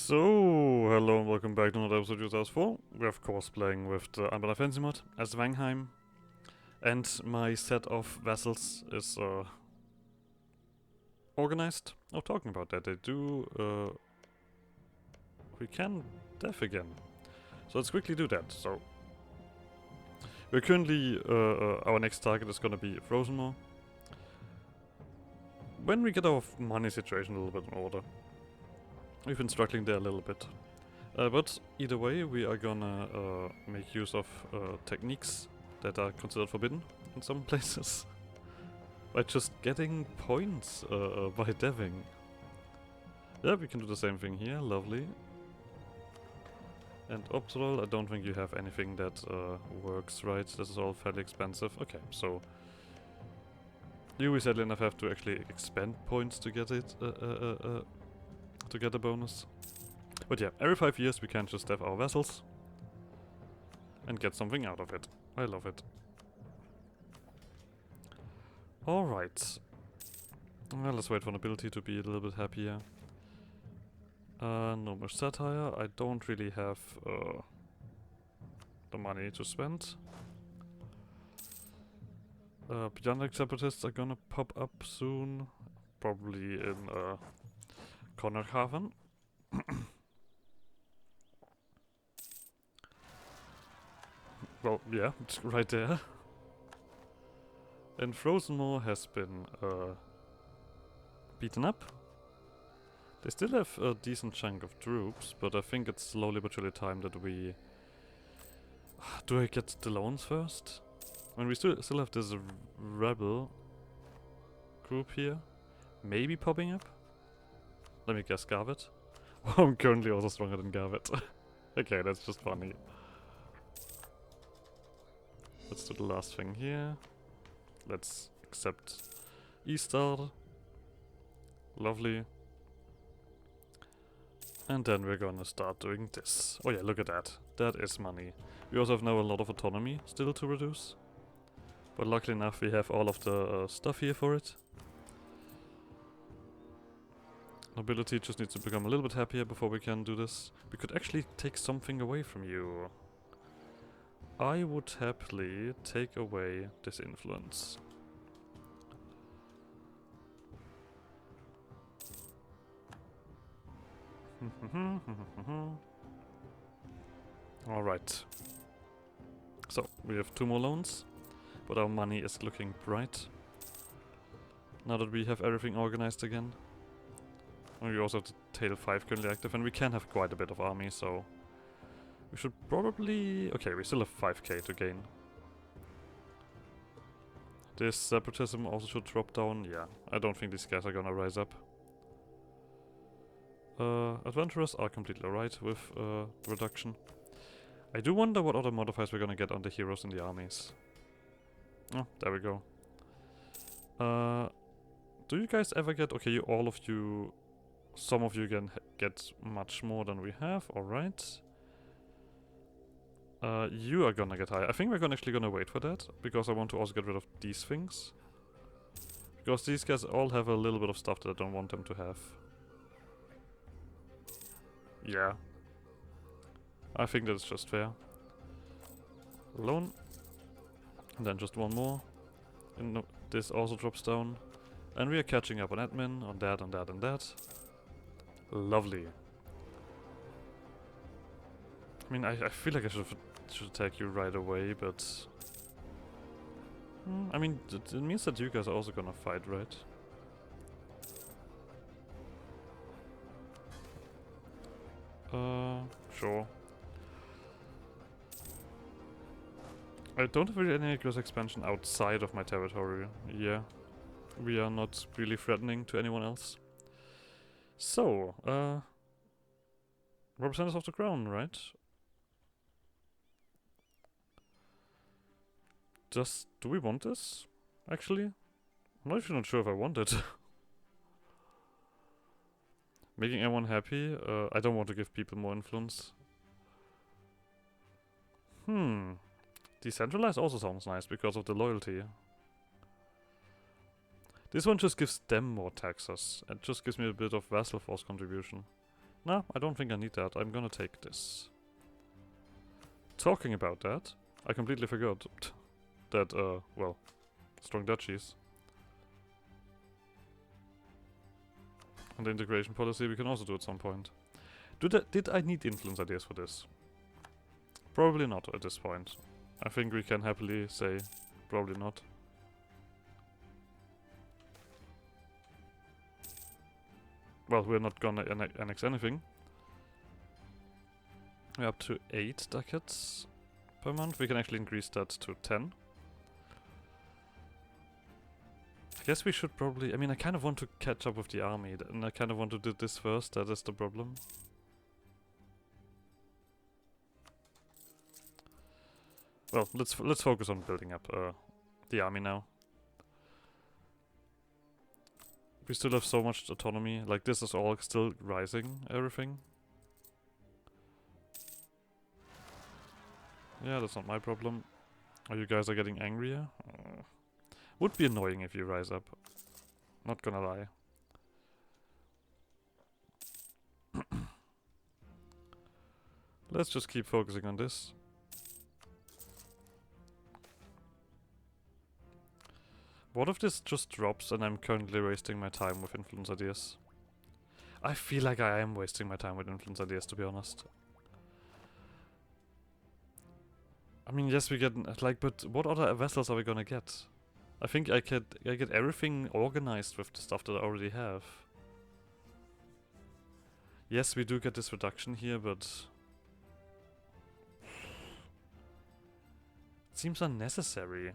So, hello and welcome back to another episode of 2004. We're of course playing with the Anbennar mod as Vængheim. And my set of vessels is organized. Oh, talking about that, we can def again. So let's quickly do that. So, we're currently, our next target is gonna be Frozenmaw. When we get our money situation a little bit in order. We've been struggling there a little bit. But either way, we are gonna make use of techniques that are considered forbidden in some places. By just getting points by deving. Yeah, we can do the same thing here, lovely. And optional, I don't think you have anything that works right. This is all fairly expensive. Okay, so you sadly enough have to actually expend points to get it, to get a bonus. But yeah, every 5 years we can just dev our vessels and get something out of it. I love it. Alright. Well, let's wait for nobility to be a little bit happier. No more satire. I don't really have the money to spend. Beyond separatists are gonna pop up soon. Probably in Connerhaven. Well, yeah, it's right there. And Frozenmaw has been beaten up. They still have a decent chunk of troops, but I think it's slowly but surely time that we... Do I get the loans first? I mean, we still have this rebel group here. Maybe popping up? Let me guess, Garvet. I'm currently also stronger than Garvet. Okay, that's just funny. Let's do the last thing here. Let's accept Easter. Lovely. And then we're gonna start doing this. Oh yeah, look at that. That is money. We also have now a lot of autonomy still to reduce. But luckily enough we have all of the stuff here for it. Nobility just needs to become a little bit happier before we can do this. We could actually take something away from you. I would happily take away this influence. Alright. So, we have 2 more loans, but our money is looking bright. Now that we have everything organized again. And we also have the Tail 5 currently active, and we can have quite a bit of army, so... We should probably... Okay, we still have 5k to gain. This separatism also should drop down. Yeah, I don't think these guys are gonna rise up. Adventurers are completely alright with reduction. I do wonder what other modifiers we're gonna get on the heroes in the armies. Oh, there we go. Do you guys ever get... Okay, all of you... Some of you can get much more than we have, alright. You are gonna get higher. I think we're actually gonna wait for that, because I want to also get rid of these things. Because these guys all have a little bit of stuff that I don't want them to have. Yeah. I think that's just fair. Loan. And then just one more. And no, this also drops down. And we are catching up on admin, on that, and that, and that. Lovely. I mean, I feel like I should attack you right away, but... I mean, it means that you guys are also gonna fight, right? Sure. I don't have really any aggressive expansion outside of my territory. Yeah. We are not really threatening to anyone else. So, representatives of the crown, right? Do we want this? Actually? I'm not even sure if I want it. Making everyone happy? I don't want to give people more influence. Decentralize also sounds nice because of the loyalty. This one just gives them more taxes. It just gives me a bit of vassal force contribution. No, I don't think I need that. I'm gonna take this. Talking about that, I completely forgot that, well, strong duchies. And the integration policy we can also do at some point. Did I need influence ideas for this? Probably not at this point. I think we can happily say probably not. Well, we're not gonna annex anything. We're up to 8 ducats per month. We can actually increase that to 10. I guess we should probably... I mean, I kind of want to catch up with the army, and I kind of want to do this first. That is the problem. Well, let's focus on building up the army now. We still have so much autonomy. Like, this is all still rising, everything. Yeah, that's not my problem. Oh, you guys are getting angrier? Would be annoying if you rise up. Not gonna lie. Let's just keep focusing on this. What if this just drops and I'm currently wasting my time with influence ideas? I feel like I am wasting my time with influence ideas, to be honest. I mean, yes, we get, like, but what other vessels are we gonna get? I think I get everything organized with the stuff that I already have. Yes, we do get this reduction here, but... it seems unnecessary.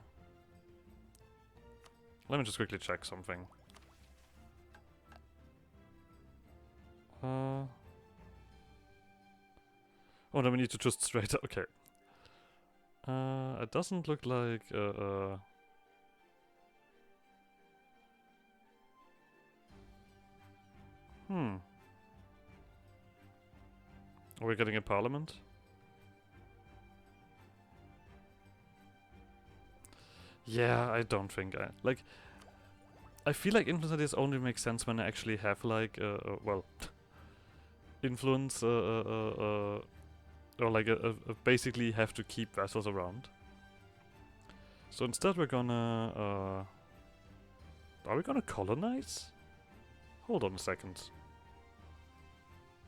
Let me just quickly check something. Oh, no, we need to just straight up. Okay. It doesn't look like... Are we getting a parliament? Yeah, I don't think I... like... I feel like influence ideas only make sense when I actually have, like, well... influence, or like basically have to keep vessels around. So instead we're gonna... are we gonna colonize? Hold on a second.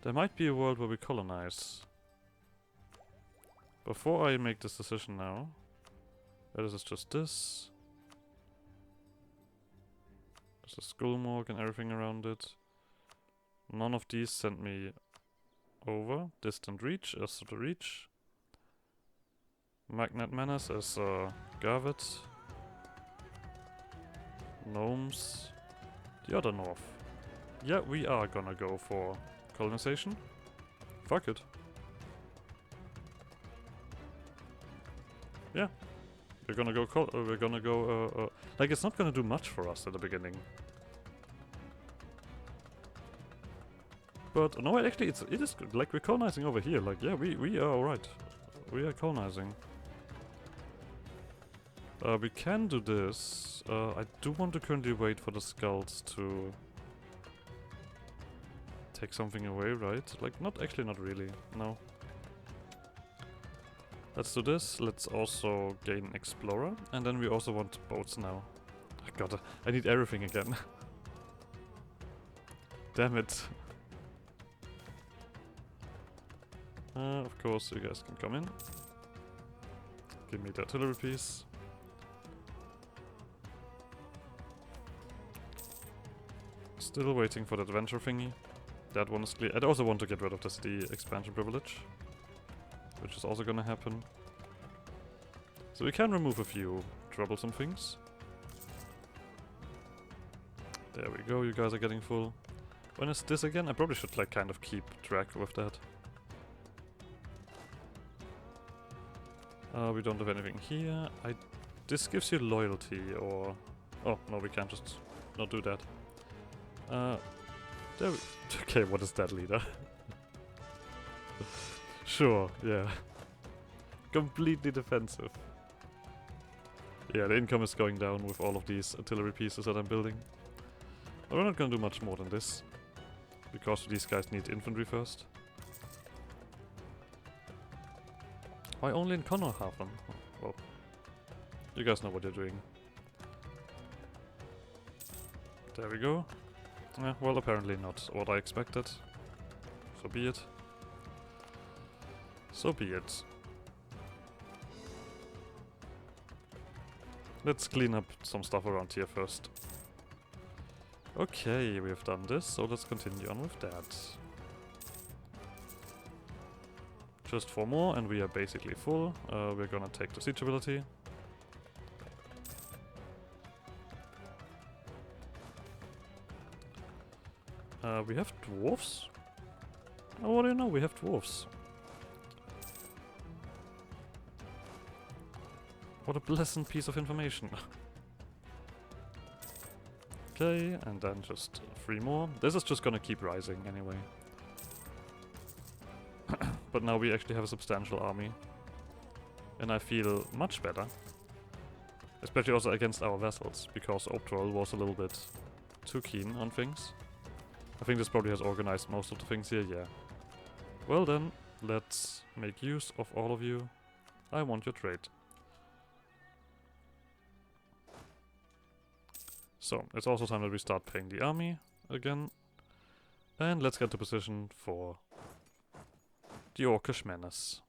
There might be a world where we colonize. Before I make this decision now... this is just this. There's a school morgue and everything around it. None of these send me over. Distant reach is the reach. Magnet Menace is Garvet. Gnomes. The other north. Yeah, we are gonna go for colonization. Fuck it. Yeah. We're gonna go like, it's not gonna do much for us at the beginning. But no, actually it is good. Like, we're colonizing over here. Like, yeah, we are alright. We are colonizing. We can do this. I do want to currently wait for the scouts to take something away, right? Like, not really. No. Let's do this. Let's also gain Explorer. And then we also want boats now. Oh god, I need everything again. Damn it. Of course, you guys can come in. Give me the artillery piece. Still waiting for that venture thingy. That one is clear. I also want to get rid of the expansion privilege, which is also gonna happen. So we can remove a few troublesome things. There we go, you guys are getting full. When is this again? I probably should, like, kind of keep track with that. We don't have anything here. This gives you loyalty, or... oh, no, we can't just not do that. There we... okay, what is that, leader? Sure, yeah. Completely defensive. Yeah, the income is going down with all of these artillery pieces that I'm building. But we're not gonna do much more than this. Because these guys need infantry first. Why only in Connor have them? Well, you guys know what you're doing. There we go. Yeah, well, apparently not what I expected. So be it. So be it. Let's clean up some stuff around here first. Okay, we have done this, so let's continue on with that. Just 4 more and we are basically full. We're gonna take the siege ability. We have dwarves? Oh, what do you know? We have dwarves. What a pleasant piece of information. Okay, and then just 3 more. This is just gonna keep rising anyway. But now we actually have a substantial army. And I feel much better. Especially also against our vassals, because Optrol was a little bit too keen on things. I think this probably has organized most of the things here, yeah. Well then, let's make use of all of you. I want your trade. So, it's also time that we start paying the army again. And let's get to position for the Orcish Menace.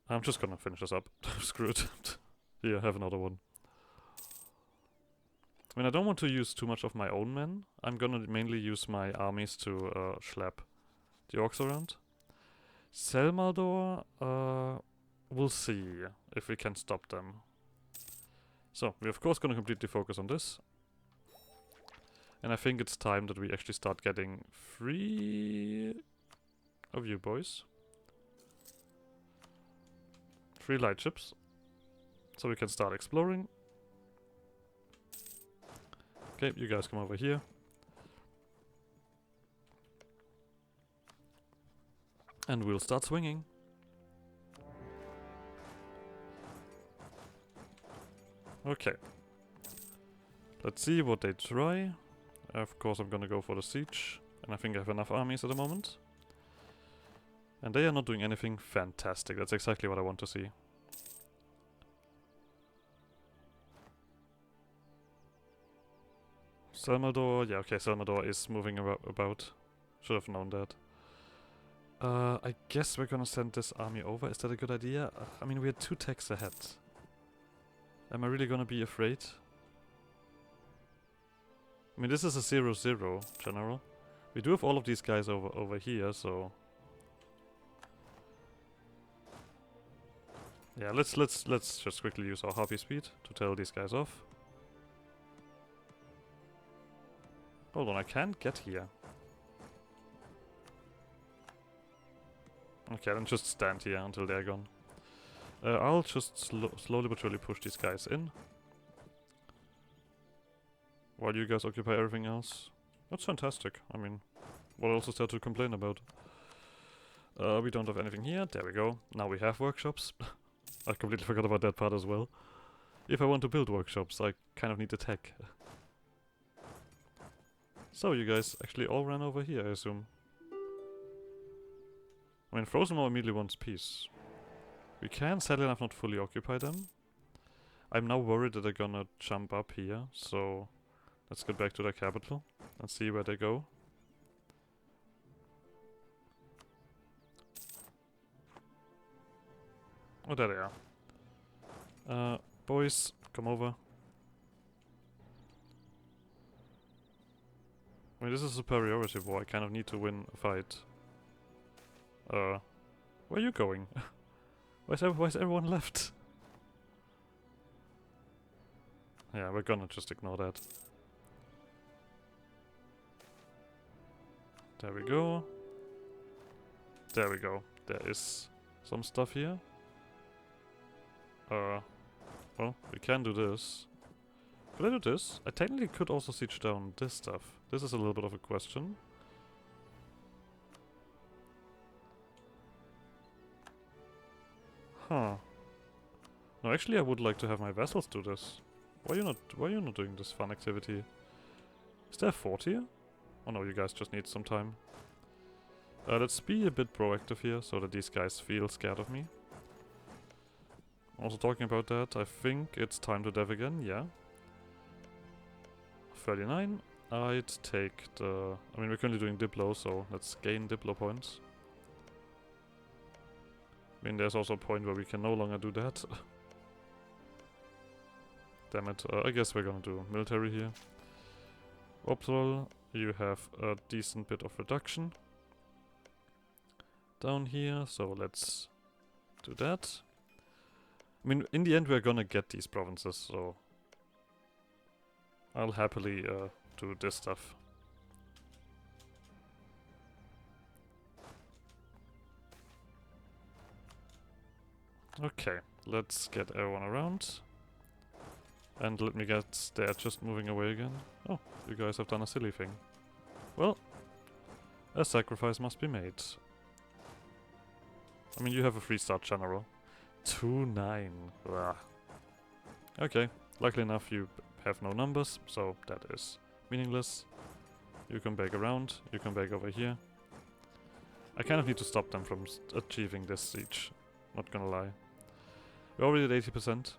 I'm just gonna finish this up. Screw it. Here, have another one. I mean, I don't want to use too much of my own men. I'm gonna mainly use my armies to schlep the orcs around. Selmaldor, we'll see if we can stop them. So, we're of course gonna completely focus on this. And I think it's time that we actually start getting 3 of you boys. 3 light ships. So we can start exploring. Okay, you guys come over here. And we'll start swinging. Okay. Let's see what they try. Of course I'm gonna go for the siege. And I think I have enough armies at the moment. And they are not doing anything fantastic. That's exactly what I want to see. Salmador, yeah, okay, Salmador is moving about. Should have known that. I guess we're gonna send this army over. Is that a good idea? I mean, we had 2 techs ahead. Am I really gonna be afraid? I mean, this is a 0-0 general. We do have all of these guys over here, so yeah, let's just quickly use our Harpy speed to tell these guys off. Hold on, I can't get here. Okay, then just stand here until they're gone. I'll just slowly but surely push these guys in. While you guys occupy everything else. That's fantastic. I mean, what else is there to complain about? We don't have anything here. There we go. Now we have workshops. I completely forgot about that part as well. If I want to build workshops, I kind of need the tech. So, you guys actually all ran over here, I assume. I mean, Frozenmaw immediately wants peace. We can, sadly enough, not fully occupy them. I'm now worried that they're gonna jump up here, so let's get back to their capital and see where they go. Oh, there they are. Boys, come over. I mean, this is a superiority war. I kind of need to win a fight. Where are you going? Why's everyone left? Yeah, we're gonna just ignore that. There we go. There we go. There is some stuff here. Well, we can do this. Could I do this? I technically could also siege down this stuff. This is a little bit of a question. Huh. No, actually I would like to have my vassals do this. Why are you not doing this fun activity? Is there a fort here? Oh no, you guys just need some time. Let's be a bit proactive here, so that these guys feel scared of me. Also talking about that, I think it's time to dev again, yeah. 39. I'd take the... I mean, we're currently doing Diplo, so let's gain Diplo points. I mean, there's also a point where we can no longer do that. Damn it. I guess we're gonna do military here. Optional, you have a decent bit of reduction down here, so let's do that. I mean, in the end we're gonna get these provinces, so I'll happily do this stuff. Okay, let's get everyone around. And let me get... they're just moving away again. Oh, you guys have done a silly thing. Well, a sacrifice must be made. I mean, you have a 3-star general. 2-9. Ugh. Okay, luckily enough you have no numbers, so that is meaningless. You come back around, you come back over here. I kind of need to stop them from achieving this siege, not gonna lie. We're already at 80%.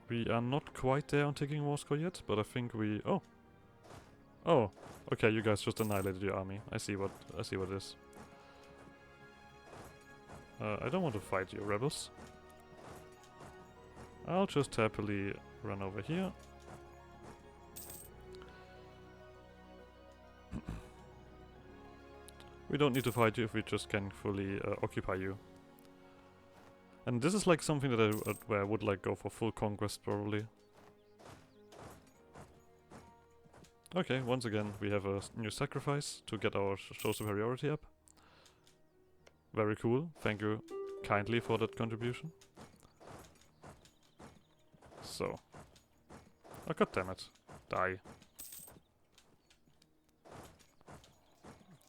We are not quite there on taking Moscow yet, but I think we... oh! Oh! Okay, you guys just annihilated your army. I see what it is. I don't want to fight you, rebels. I'll just happily run over here. We don't need to fight you if we just can fully occupy you. And this is like something that where I would like go for full conquest probably. Okay, once again we have a new sacrifice to get our show superiority up. Very cool, thank you kindly for that contribution. So. Oh, god damn it. Die.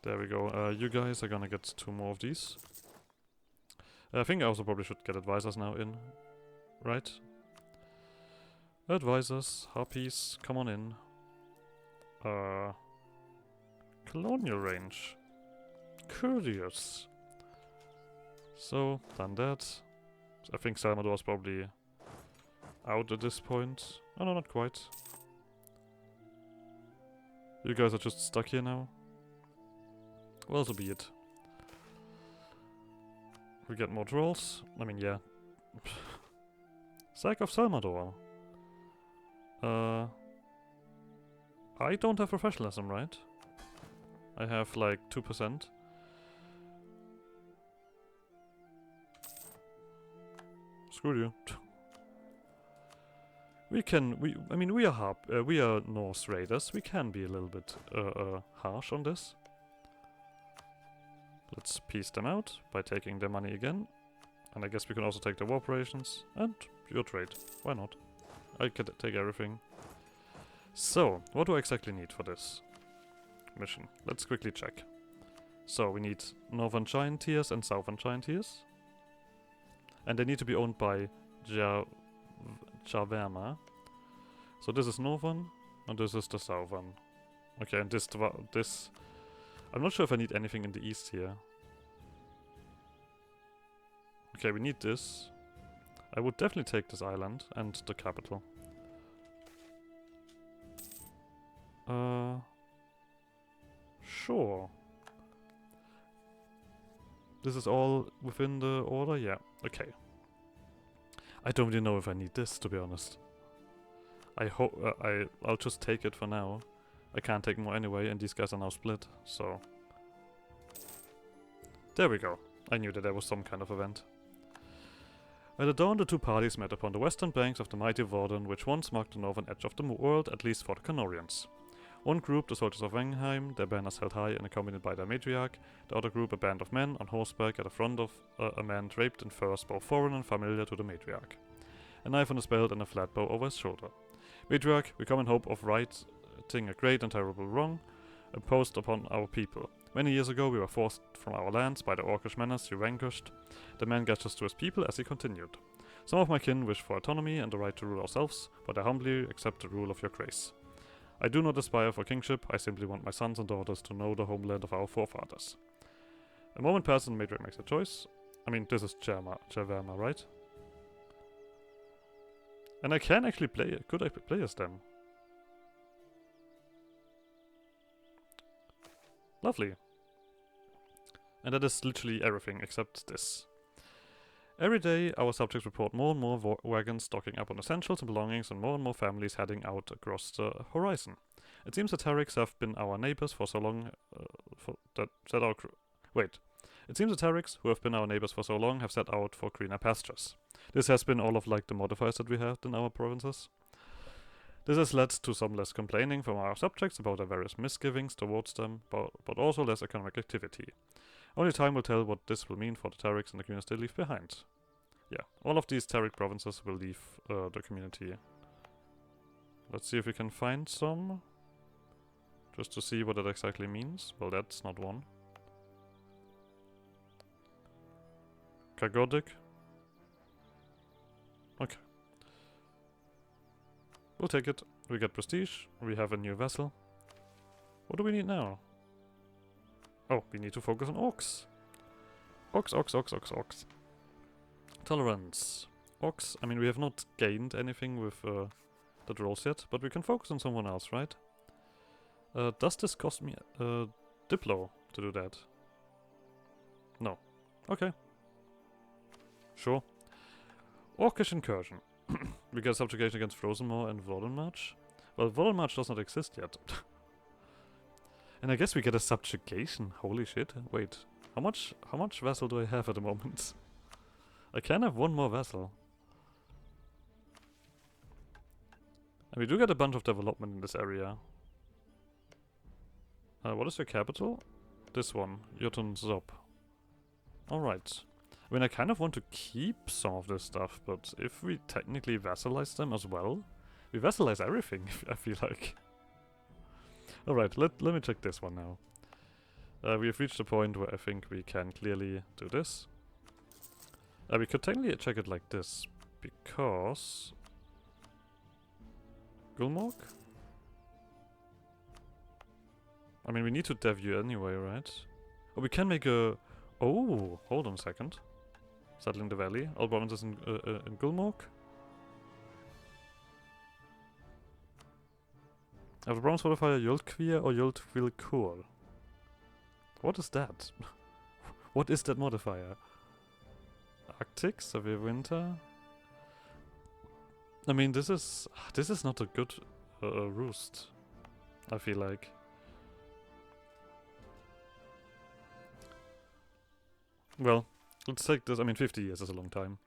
There we go. You guys are gonna get 2 more of these. I think I also probably should get advisors now in. Right? Advisors, harpies, come on in. Colonial range. Curious. So, done that. I think Salvador's probably out at this point. Oh no, not quite. You guys are just stuck here now. Well, so be it. We get more trolls. I mean, yeah. Sack of Salvador. I don't have professionalism, right? I have like 2%. Screw you. I mean, we are Norse raiders. We can be a little bit harsh on this. Let's piece them out by taking their money again. And I guess we can also take the war operations and your trade. Why not? I could take everything. So, what do I exactly need for this mission? Let's quickly check. So, we need Northern Giant Tiers and Southern Giant Tiers. And they need to be owned by Javerma. So this is Northern, and this is the Southern. Okay, and this... I'm not sure if I need anything in the east here. Okay, we need this. I would definitely take this island and the capital. Sure. This is all within the order? Yeah, okay. I don't really know if I need this, to be honest. I'll just take it for now. I can't take more anyway, and these guys are now split, so... There we go. I knew that there was some kind of event. At the dawn, the two parties met upon the western banks of the mighty Vorden, which once marked the northern edge of the world, at least for the Canorians. One group, the soldiers of Vængheim, their banners held high and accompanied by their matriarch. The other group, a band of men on horseback at the front of a man draped in furs both foreign and familiar to the matriarch. A knife on his belt and a flat bow over his shoulder. Matriarch, we come in hope of righting a great and terrible wrong imposed upon our people. Many years ago we were forced from our lands by the orcish menace you vanquished. The man gestures to his people as he continued. Some of my kin wish for autonomy and the right to rule ourselves, but I humbly accept the rule of your grace. I do not aspire for kingship, I simply want my sons and daughters to know the homeland of our forefathers. A moment passes and Matriarch makes a choice. I mean, this is Javerna, right? And I can actually play, could I play as them? Lovely. And that is literally everything except this. Every day, our subjects report more and more wagons stocking up on essentials and belongings and more families heading out across the horizon. It seems the Tarics have been our neighbors for so long It seems the Tarics, who have been our neighbors for so long, have set out for greener pastures. This has been all of like the modifiers that we have in our provinces. This has led to some less complaining from our subjects about their various misgivings towards them, but also less economic activity. Only time will tell what this will mean for the Tarics and the community they leave behind. Yeah, all of these Taric provinces will leave the community. Let's see if we can find some. Just to see what that exactly means. Well, that's not one. Kagodic. Okay. We'll take it. We get prestige. We have a new vessel. What do we need now? Oh, we need to focus on orcs. Orcs. Tolerance. Orcs. I mean, we have not gained anything with the rolls yet, but we can focus on someone else, right? Does this cost me Diplo to do that? No. Okay. Sure. Orcish incursion. We get subjugation against Frozenmaw and Vordenmarch. Well, Vordenmarch does not exist yet. And I guess we get a subjugation. Holy shit. Wait. How much vessel do I have at the moment? I can have one more vessel. And we do get a bunch of development in this area. What is your capital? This one. Jotun Zop. Alright. I mean, I kind of want to keep some of this stuff, but if we technically vassalize them as well, we vassalize everything, I feel like. Alright, let me check this one now. We have reached a point where I think we can clearly do this. We could technically check it like this, because... Gulmork? I mean, we need to dev you anyway, right? Oh, we can make a... Oh, hold on a second. Settling the valley. All provinces in Gulmork. Have the province modifier Yultquir or Yultquilkur? What is that? What is that modifier? Arctic, severe winter. I mean, this is not a good roost. I feel like. Well, let's take this. I mean, 50 years is a long time.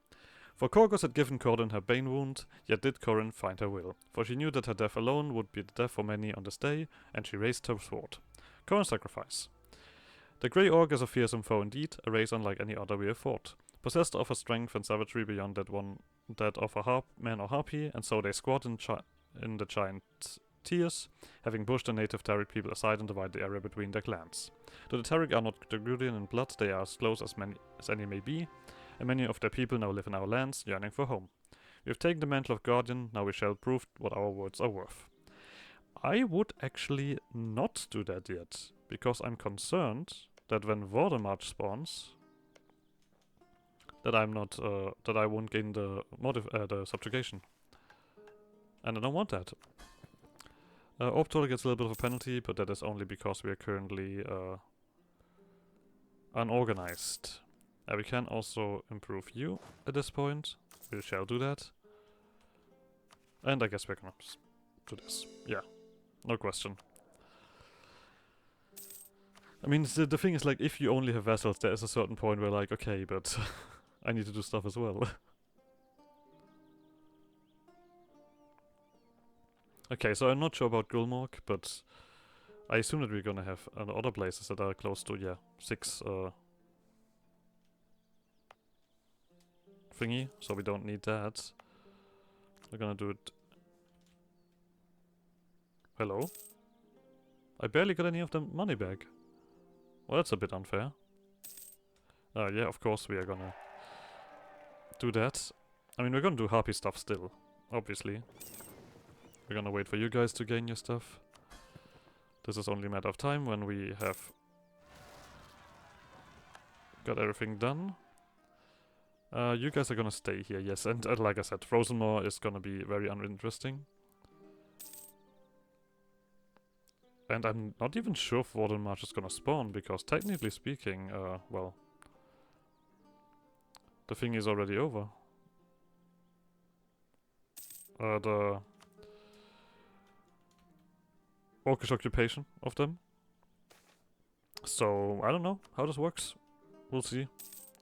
For Korgos had given Corin her bane wound, yet did Corin find her will. For she knew that her death alone would be the death for many on this day, and she raised her sword. Corin's sacrifice. The Grey Orc is a fearsome foe indeed, a race unlike any other we have fought. Possessed of a strength and savagery beyond that of a man or harpy, and so they squat in the giant tiers, having pushed the native Taric people aside and divide the area between their clans. Though the Taric are not Dagudian in blood, they are as close as any may be, and many of their people now live in our lands, yearning for home. We have taken the mantle of Guardian, now we shall prove what our words are worth. I would actually not do that yet, because I'm concerned that when Vordermarch spawns, that I'm not, that I won't gain the subjugation. And I don't want that. Orb Total gets a little bit of a penalty, but that is only because we are currently unorganized. We can also improve you at this point. We shall do that. And I guess we're gonna do this. Yeah, no question. I mean, the thing is, like, if you only have vassals, there is a certain point where, like, okay, but I need to do stuff as well. Okay, so I'm not sure about Gulmork, but I assume that we're gonna have other places that are close to, yeah, 6 thingy, so we don't need that. We're gonna do it. Hello? I barely got any of the money back. Well, that's a bit unfair. Yeah, of course we are gonna do that. I mean, we're gonna do harpy stuff still, obviously. We're gonna wait for you guys to gain your stuff. This is only a matter of time when we have got everything done. You guys are gonna stay here, yes, and like I said, Frozenmaw is gonna be very uninteresting. And I'm not even sure if Warden March is gonna spawn, because technically speaking, well, the thing is already over. The orcish occupation of them. So, I don't know how this works. We'll see.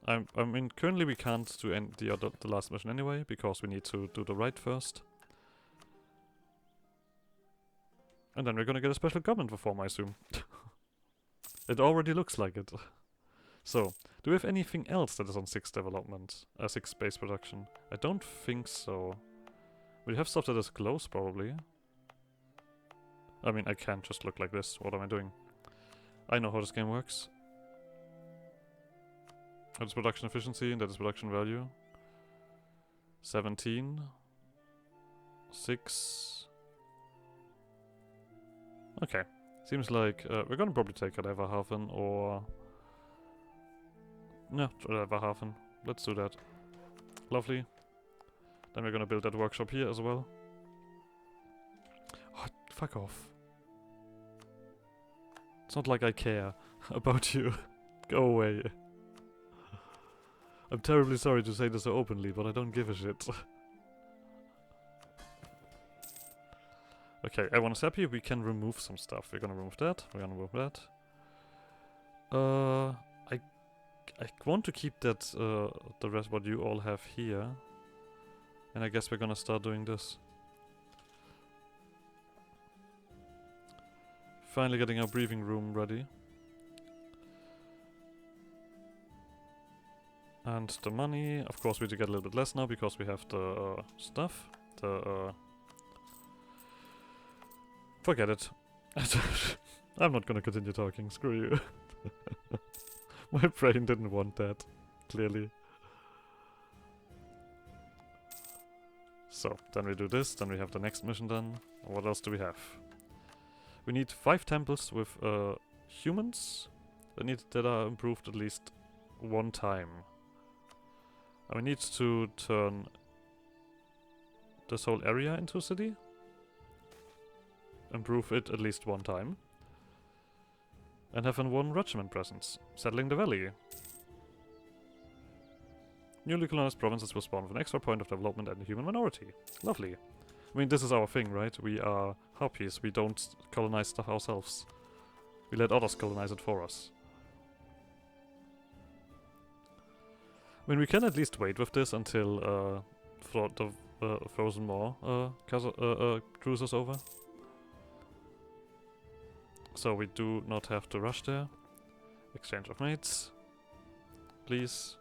I mean, currently we can't do the last mission anyway, because we need to do the raid first. And then we're gonna get a special government reform, I assume. It already looks like it. So, do we have anything else that is on 6 development? 6 base production? I don't think so. We have stuff that is close, probably. I mean, I can't just look like this. What am I doing? I know how this game works. That is production efficiency, and that is production value. 17. 6. Okay. Seems like we're gonna probably take Leverhaven or... No, Leverhaven. Let's do that. Lovely. Then we're gonna build that workshop here as well. Oh, fuck off. It's not like I care about you. Go away. I'm terribly sorry to say this so openly, but I don't give a shit. Okay, everyone's happy. We can remove some stuff. We're gonna remove that. We're gonna remove that. I want to keep that the rest what you all have here, and I guess we're gonna start doing this. Finally getting our breathing room ready. And the money, of course we do get a little bit less now because we have the stuff. Forget it. I'm not gonna continue talking, screw you. My brain didn't want that, clearly. So, then we do this, then we have the next mission done. What else do we have? We need 5 temples with humans that are improved at least 1 time. And we need to turn this whole area into a city. Improve it at least 1 time. And have 1 regiment presence. Settling the valley. Newly colonized provinces will spawn with an extra point of development and a human minority. Lovely. I mean, this is our thing, right? We are harpies. We don't colonize stuff ourselves. We let others colonize it for us. I mean, we can at least wait with this until the Frozenmaw cruises over. So we do not have to rush there. Exchange of mates. Please.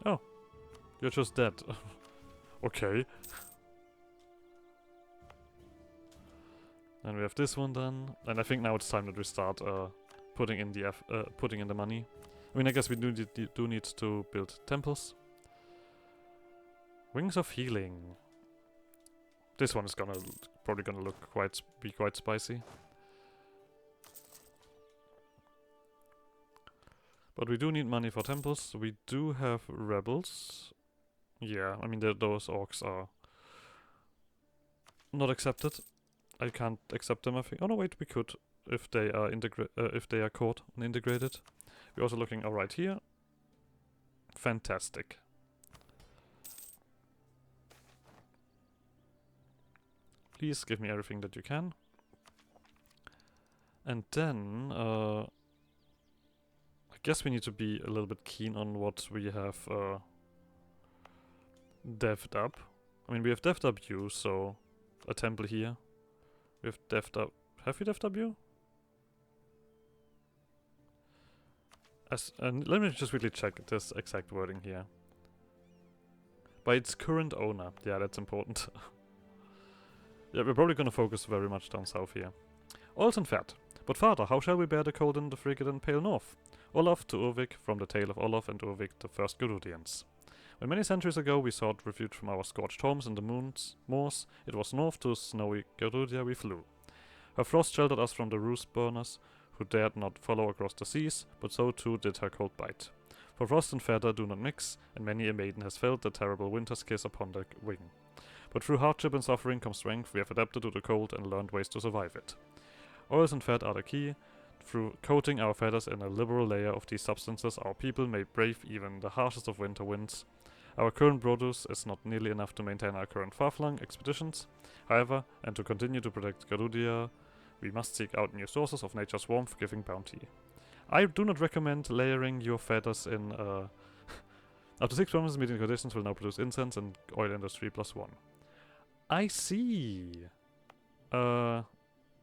Oh. You're just dead. Okay. And we have this one done. And I think now it's time that we start putting in the money. I mean, I guess we do need to build temples. Wings of Healing. This one is probably gonna be quite spicy. But we do need money for temples. We do have rebels. Yeah, I mean those orcs are not accepted. I can't accept them. I think. Oh no, wait, we could if they are caught and integrated. We're also looking right here. Fantastic. Please give me everything that you can. And then, I guess we need to be a little bit keen on what we have devved up. I mean, we have devved up you, so a temple here. We have devved up... Have we devved up you? And let me just quickly check this exact wording here. By its current owner. Yeah, that's important. Yeah, we're probably gonna focus very much down south here. Old and fat. But father, how shall we bear the cold in the frigid and pale north? Olaf to Urvik, from the tale of Olaf and Urvik, the first Gurudians. When many centuries ago we sought refuge from our scorched homes in the moors, it was north to snowy Gerudia we flew. Her frost sheltered us from the roost burners, who dared not follow across the seas, but so too did her cold bite. For frost and feather do not mix, and many a maiden has felt the terrible winter's kiss upon the wing. But through hardship and suffering comes strength. We have adapted to the cold and learned ways to survive it. Oils and fat are the key. Through coating our feathers in a liberal layer of these substances, our people may brave even the harshest of winter winds. Our current produce is not nearly enough to maintain our current far-flung expeditions. However, and to continue to protect Gerudia, we must seek out new sources of nature's warmth-giving bounty. I do not recommend layering your feathers in up to 6 promises meeting conditions will now produce incense and oil industry +1. I see.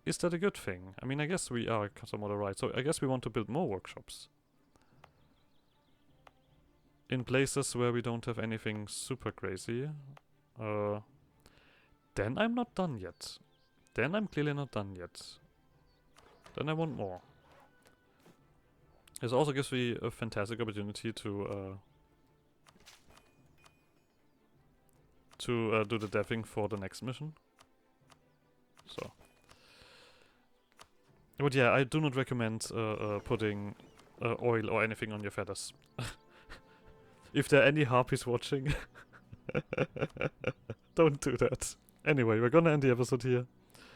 Is that a good thing? I mean, I guess we are somewhat right. So I guess we want to build more workshops. In places where we don't have anything super crazy. Then I'm not done yet. Then I'm clearly not done yet. Then I want more. This also gives me a fantastic opportunity to do the deving for the next mission. So. But yeah, I do not recommend putting oil or anything on your feathers. If there are any harpies watching, don't do that. Anyway, we're gonna end the episode here.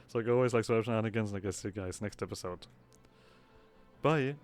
So like always, like subscribe, shenanigans, and I guess see you guys next episode. Bye!